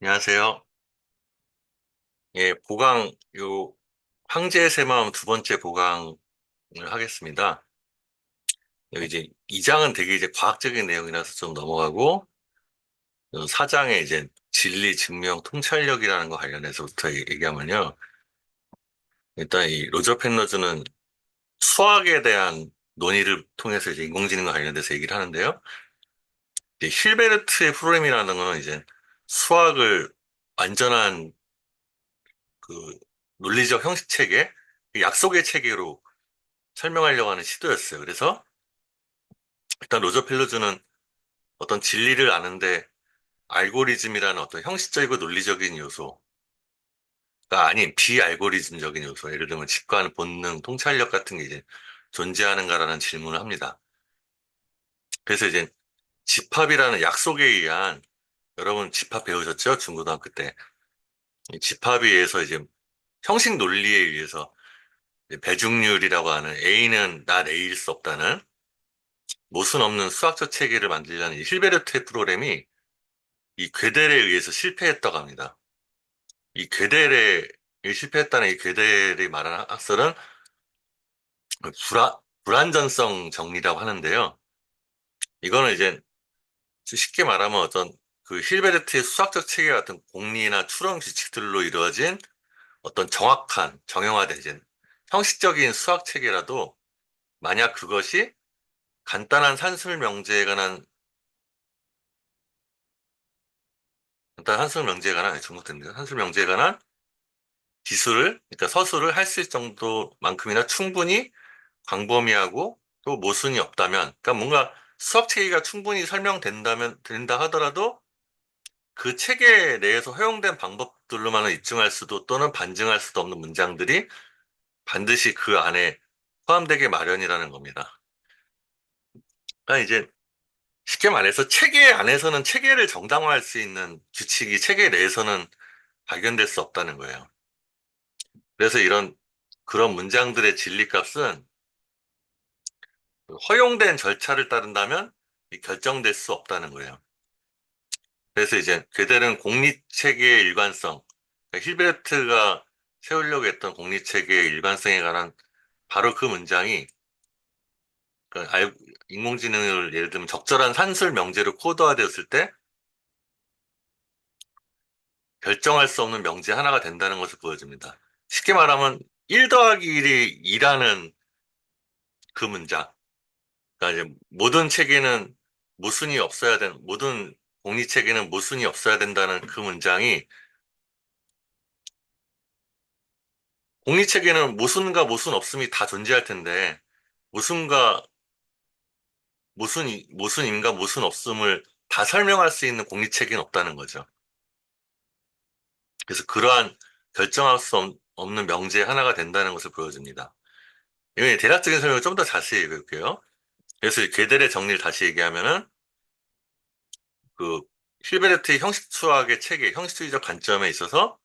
안녕하세요. 예, 황제의 새마음 두 번째 보강을 하겠습니다. 여기 이제 2장은 되게 이제 과학적인 내용이라서 좀 넘어가고, 4장에 이제 진리, 증명, 통찰력이라는 거 관련해서부터 얘기하면요. 일단 이 로저 펜러즈는 수학에 대한 논의를 통해서 이제 인공지능과 관련돼서 얘기를 하는데요. 이제 힐베르트의 프로그램이라는 거는 이제 수학을 완전한 그 논리적 형식 체계, 약속의 체계로 설명하려고 하는 시도였어요. 그래서 일단 로저 펠로즈는 어떤 진리를 아는데 알고리즘이라는 어떤 형식적이고 논리적인 요소가 아닌 비알고리즘적인 요소, 예를 들면 직관, 본능, 통찰력 같은 게 이제 존재하는가라는 질문을 합니다. 그래서 이제 집합이라는 약속에 의한, 여러분 집합 배우셨죠? 중고등학교 때. 이 집합에 의해서 이제 형식 논리에 의해서 이제 배중률이라고 하는 A는 나 A일 수 없다는 모순 없는 수학적 체계를 만들려는 이 힐베르트의 프로그램이 이 괴델에 의해서 실패했다고 합니다. 이 괴델에 실패했다는 이 괴델이 말하는 학설은 불안전성 정리라고 하는데요. 이거는 이제 쉽게 말하면 어떤 그 힐베르트의 수학적 체계 같은 공리나 추론 규칙들로 이루어진 어떤 정확한 정형화된 이제 형식적인 수학 체계라도 만약 그것이 간단한 산술 명제에 관한 간단한 산술 명제에 관한 중국된데요. 산술 명제에 관한 기술을 그러니까 서술을 할 수 있을 정도만큼이나 충분히 광범위하고 또 모순이 없다면, 그러니까 뭔가 수학 체계가 충분히 된다 하더라도 그 체계 내에서 허용된 방법들로만은 입증할 수도 또는 반증할 수도 없는 문장들이 반드시 그 안에 포함되게 마련이라는 겁니다. 그러니까 이제 쉽게 말해서 체계 안에서는 체계를 정당화할 수 있는 규칙이 체계 내에서는 발견될 수 없다는 거예요. 그래서 그런 문장들의 진리값은 허용된 절차를 따른다면 결정될 수 없다는 거예요. 그래서 이제 괴델은 공리체계의 일관성, 그러니까 힐베르트가 세우려고 했던 공리체계의 일관성에 관한 바로 그 문장이 그 인공지능을 예를 들면 적절한 산술 명제로 코드화되었을 때 결정할 수 없는 명제 하나가 된다는 것을 보여줍니다. 쉽게 말하면 1 더하기 1이 2라는 그 문장. 그러니까 이제 모든 공리체계는 모순이 없어야 된다는 그 문장이 공리체계는 모순과 모순 없음이 다 존재할 텐데, 모순과 모순임과 모순 없음을 다 설명할 수 있는 공리체계는 없다는 거죠. 그래서 그러한 결정할 수 없는 명제 하나가 된다는 것을 보여줍니다. 이건 대략적인 설명을 좀 더 자세히 얘기해볼게요. 그래서 이 괴델의 정리를 다시 얘기하면은, 그, 힐베르트의 형식 수학의 체계, 형식주의적 관점에 있어서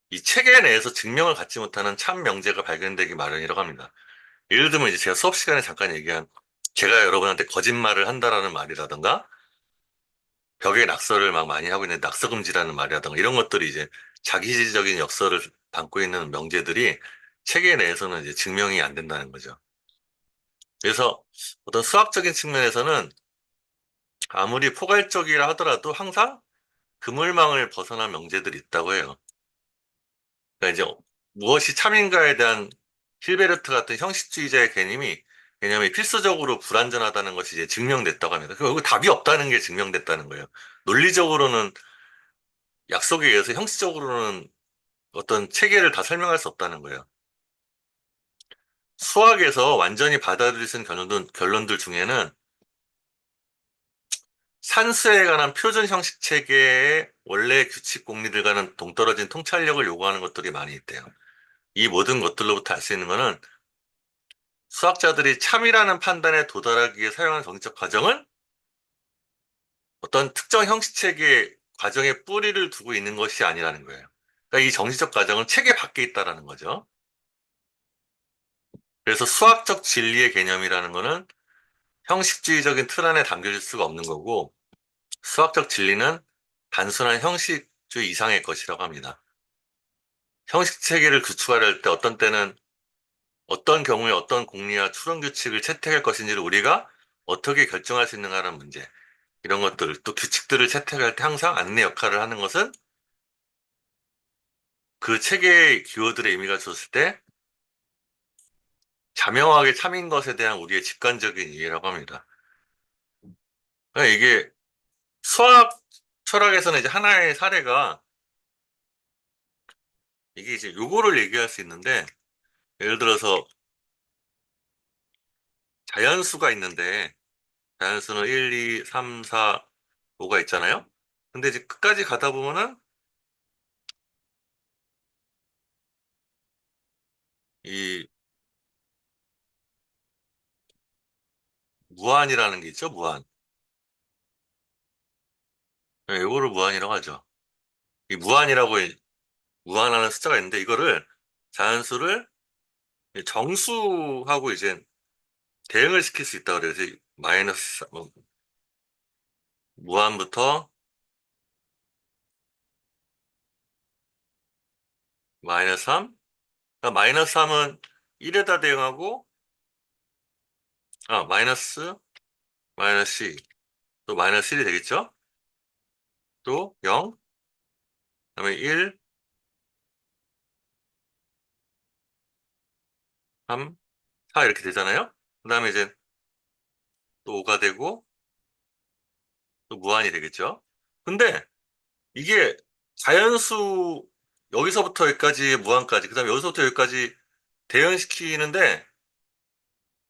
이 체계 내에서 증명을 갖지 못하는 참 명제가 발견되기 마련이라고 합니다. 예를 들면 이제 제가 수업 시간에 잠깐 얘기한 제가 여러분한테 거짓말을 한다라는 말이라든가 벽에 낙서를 막 많이 하고 있는 낙서금지라는 말이라든가 이런 것들이 이제 자기시적인 역설을 담고 있는 명제들이 체계 내에서는 이제 증명이 안 된다는 거죠. 그래서 어떤 수학적인 측면에서는 아무리 포괄적이라 하더라도 항상 그물망을 벗어난 명제들이 있다고 해요. 그러니까 이제 무엇이 참인가에 대한 힐베르트 같은 형식주의자의 개념이 필수적으로 불완전하다는 것이 이제 증명됐다고 합니다. 그리고 답이 없다는 게 증명됐다는 거예요. 논리적으로는 약속에 의해서 형식적으로는 어떤 체계를 다 설명할 수 없다는 거예요. 수학에서 완전히 받아들일 수 있는 결론들 중에는 산수에 관한 표준 형식 체계의 원래 규칙 공리들과는 동떨어진 통찰력을 요구하는 것들이 많이 있대요. 이 모든 것들로부터 알 수 있는 거는 수학자들이 참이라는 판단에 도달하기 위해 사용하는 정치적 과정은 어떤 특정 형식 체계의 과정에 뿌리를 두고 있는 것이 아니라는 거예요. 그러니까 이 정치적 과정은 체계 밖에 있다라는 거죠. 그래서 수학적 진리의 개념이라는 거는 형식주의적인 틀 안에 담겨질 수가 없는 거고, 수학적 진리는 단순한 형식 형식주의 이상의 것이라고 합니다. 형식 체계를 구축할 때 어떤 때는 어떤 경우에 어떤 공리와 추론 규칙을 채택할 것인지를 우리가 어떻게 결정할 수 있는가라는 문제. 이런 것들, 또 규칙들을 채택할 때 항상 안내 역할을 하는 것은 그 체계의 기호들의 의미가 줬을 때 자명하게 참인 것에 대한 우리의 직관적인 이해라고 합니다. 그러니까 이게 수학 철학에서는 이제 하나의 사례가 이게 이제 요거를 얘기할 수 있는데 예를 들어서 자연수가 있는데 자연수는 1, 2, 3, 4, 5가 있잖아요. 근데 이제 끝까지 가다 보면은 이 무한이라는 게 있죠, 무한. 네, 요거를 무한이라고 하죠. 이 무한이라고 무한하는 숫자가 있는데 이거를 자연수를 정수하고 이제 대응을 시킬 수 있다 그래서 마이너스 무한부터 마이너스 3. 그러니까 마이너스 3은 1에다 대응하고 마이너스 마이너스 2, 또 마이너스 1이 되겠죠? 또 0, 그다음에 1, 3, 4 이렇게 되잖아요. 그다음에 이제 또 5가 되고 또 무한이 되겠죠? 근데 이게 자연수 여기서부터 여기까지 무한까지 그다음에 여기서부터 여기까지 대응시키는데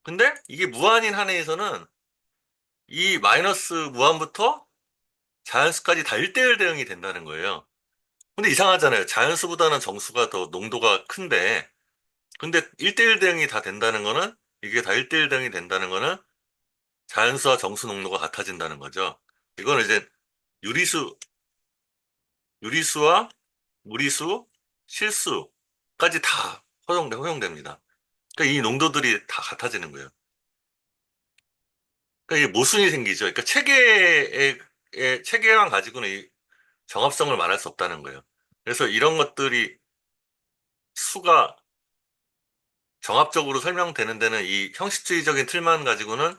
근데 이게 무한인 한해에서는 이 마이너스 무한부터 자연수까지 다 1대1 대응이 된다는 거예요. 근데 이상하잖아요. 자연수보다는 정수가 더 농도가 큰데 근데 1대1 대응이 다 된다는 거는 이게 다 1대1 대응이 된다는 거는 자연수와 정수 농도가 같아진다는 거죠. 이거는 이제 유리수, 유리수와 무리수, 실수까지 다 허용됩니다. 그러니까 이 농도들이 다 같아지는 거예요. 그러니까 이게 모순이 생기죠. 그러니까 체계만 가지고는 이 정합성을 말할 수 없다는 거예요. 그래서 이런 것들이 수가 정합적으로 설명되는 데는 이 형식주의적인 틀만 가지고는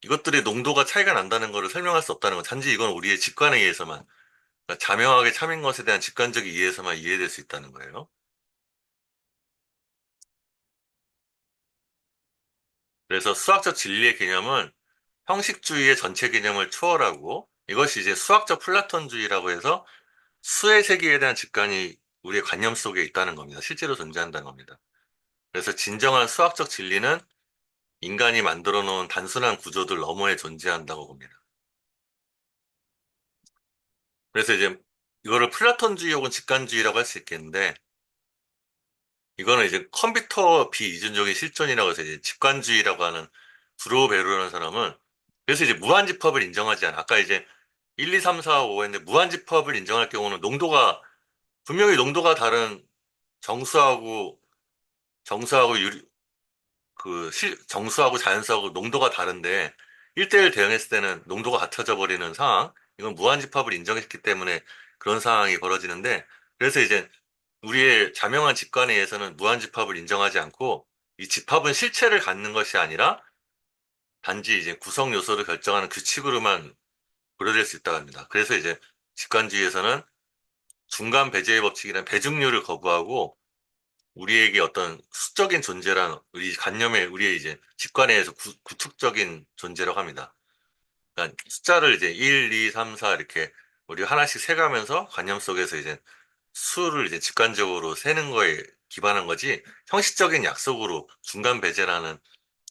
이것들의 농도가 차이가 난다는 것을 설명할 수 없다는 거. 단지 이건 우리의 직관에 의해서만, 그러니까 자명하게 참인 것에 대한 직관적인 이해에서만 이해될 수 있다는 거예요. 그래서 수학적 진리의 개념은 형식주의의 전체 개념을 초월하고 이것이 이제 수학적 플라톤주의라고 해서 수의 세계에 대한 직관이 우리의 관념 속에 있다는 겁니다. 실제로 존재한다는 겁니다. 그래서 진정한 수학적 진리는 인간이 만들어 놓은 단순한 구조들 너머에 존재한다고 봅니다. 그래서 이제 이거를 플라톤주의 혹은 직관주의라고 할 수 있겠는데 이거는 이제 컴퓨터 비이중적인 실존이라고 해서 이제 직관주의라고 하는 브로 베르라는 사람은 그래서 이제 무한집합을 인정하지 않아. 아까 이제 1, 2, 3, 4, 5 했는데 무한집합을 인정할 경우는 농도가 분명히 농도가 다른 정수하고 정수하고 정수하고 자연수하고 농도가 다른데 1대1 대응했을 때는 농도가 같아져 버리는 상황. 이건 무한집합을 인정했기 때문에 그런 상황이 벌어지는데 그래서 이제 우리의 자명한 직관에 의해서는 무한집합을 인정하지 않고 이 집합은 실체를 갖는 것이 아니라 단지 이제 구성 요소를 결정하는 규칙으로만 고려될 수 있다고 합니다. 그래서 이제 직관주의에서는 중간 배제의 법칙이란 배중률을 거부하고 우리에게 어떤 수적인 존재란 우리 관념에 우리의 이제 직관에 의해서 구축적인 존재라고 합니다. 그러니까 숫자를 이제 1, 2, 3, 4 이렇게 우리 하나씩 세가면서 관념 속에서 이제 수를 이제 직관적으로 세는 거에 기반한 거지 형식적인 약속으로 중간 배제라는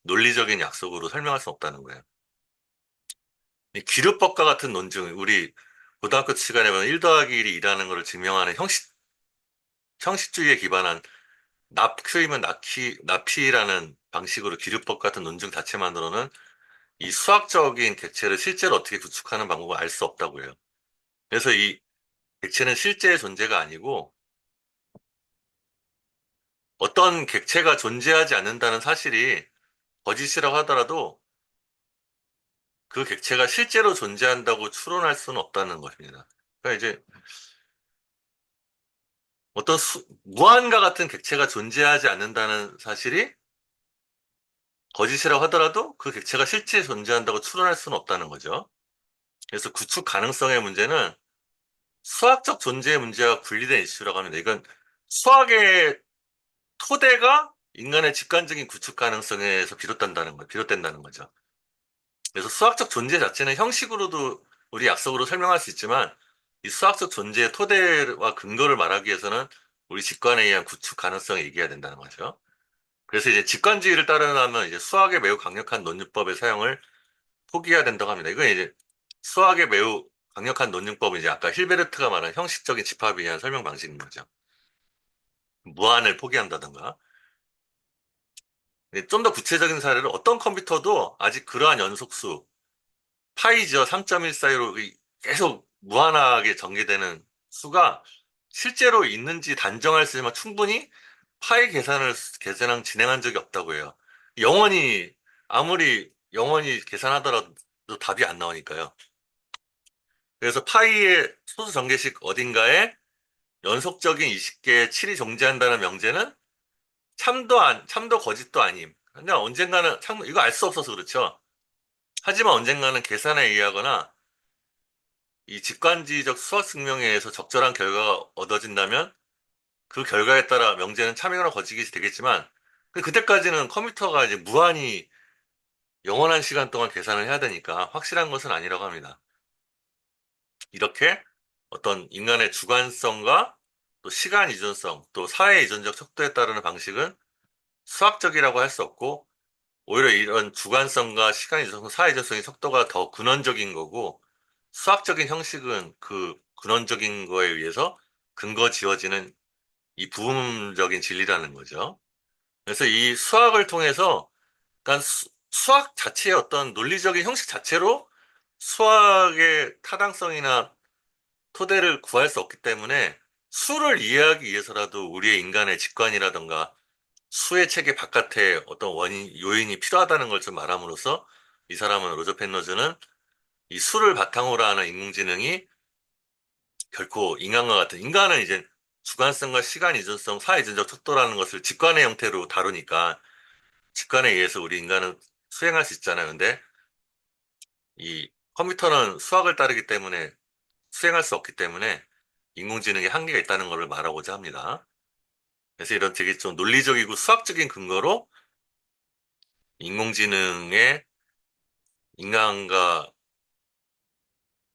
논리적인 약속으로 설명할 수 없다는 거예요. 이 기류법과 같은 논증, 우리 고등학교 시간에 보면 1 더하기 1이 2라는 것을 증명하는 형식주의에 기반한 납키면 납피라는 방식으로 기류법 같은 논증 자체만으로는 이 수학적인 객체를 실제로 어떻게 구축하는 방법을 알 수 없다고 해요. 그래서 이 객체는 실제의 존재가 아니고 어떤 객체가 존재하지 않는다는 사실이 거짓이라고 하더라도 그 객체가 실제로 존재한다고 추론할 수는 없다는 것입니다. 그러니까 이제 어떤 무한과 같은 객체가 존재하지 않는다는 사실이 거짓이라고 하더라도 그 객체가 실제 존재한다고 추론할 수는 없다는 거죠. 그래서 구축 가능성의 문제는 수학적 존재의 문제와 분리된 이슈라고 합니다. 이건 수학의 토대가 인간의 직관적인 구축 가능성에서 비롯된다는 거죠. 그래서 수학적 존재 자체는 형식으로도 우리 약속으로 설명할 수 있지만 이 수학적 존재의 토대와 근거를 말하기 위해서는 우리 직관에 의한 구축 가능성을 얘기해야 된다는 거죠. 그래서 이제 직관주의를 따르려면 이제 수학의 매우 강력한 논리법의 사용을 포기해야 된다고 합니다. 이건 이제 수학의 매우 강력한 논증법은 이제 아까 힐베르트가 말한 형식적인 집합에 의한 설명 방식인 거죠. 무한을 포기한다던가. 좀 더 구체적인 사례로 어떤 컴퓨터도 아직 그러한 연속수, 파이죠. 3.1사이로 계속 무한하게 전개되는 수가 실제로 있는지 단정할 수 있지만 충분히 파이 계산을 진행한 적이 없다고 해요. 영원히, 아무리 영원히 계산하더라도 답이 안 나오니까요. 그래서 파이의 소수 전개식 어딘가에 연속적인 20개의 7이 존재한다는 명제는 참도 거짓도 아님. 그냥 언젠가는 이거 알 수 없어서 그렇죠. 하지만 언젠가는 계산에 의하거나 이 직관지적 수학 증명에 의해서 적절한 결과가 얻어진다면 그 결과에 따라 명제는 참이거나 거짓이 되겠지만 그때까지는 컴퓨터가 이제 무한히 영원한 시간 동안 계산을 해야 되니까 확실한 것은 아니라고 합니다. 이렇게 어떤 인간의 주관성과 또 시간 이존성, 또 사회 이존적 척도에 따르는 방식은 수학적이라고 할 수 없고 오히려 이런 주관성과 시간 이존성, 사회 이존성의 척도가 더 근원적인 거고 수학적인 형식은 그 근원적인 거에 의해서 근거 지어지는 이 부분적인 진리라는 거죠. 그래서 이 수학을 통해서 그러니까 수학 자체의 어떤 논리적인 형식 자체로 수학의 타당성이나 토대를 구할 수 없기 때문에 수를 이해하기 위해서라도 우리의 인간의 직관이라든가 수의 체계 바깥에 어떤 요인이 필요하다는 걸 좀 말함으로써 이 사람은 로저 펜로즈는 이 수를 바탕으로 하는 인공지능이 결코 인간과 같은, 인간은 이제 주관성과 시간 이존성, 사회 이존적 척도라는 것을 직관의 형태로 다루니까 직관에 의해서 우리 인간은 수행할 수 있잖아요. 근데 이 컴퓨터는 수학을 따르기 때문에 수행할 수 없기 때문에 인공지능에 한계가 있다는 것을 말하고자 합니다. 그래서 이런 되게 좀 논리적이고 수학적인 근거로 인공지능의 인간과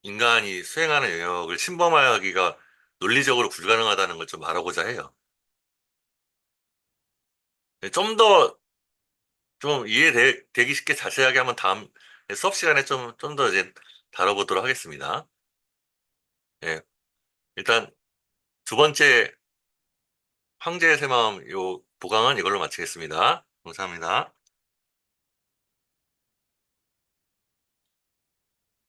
인간이 수행하는 영역을 침범하기가 논리적으로 불가능하다는 걸 좀 말하고자 해요. 좀 더 좀 이해되기 쉽게 자세하게 한번 다음 수업 시간에 좀 더 이제 다뤄보도록 하겠습니다. 예, 일단 두 번째 황제의 새마음 요 보강은 이걸로 마치겠습니다. 감사합니다.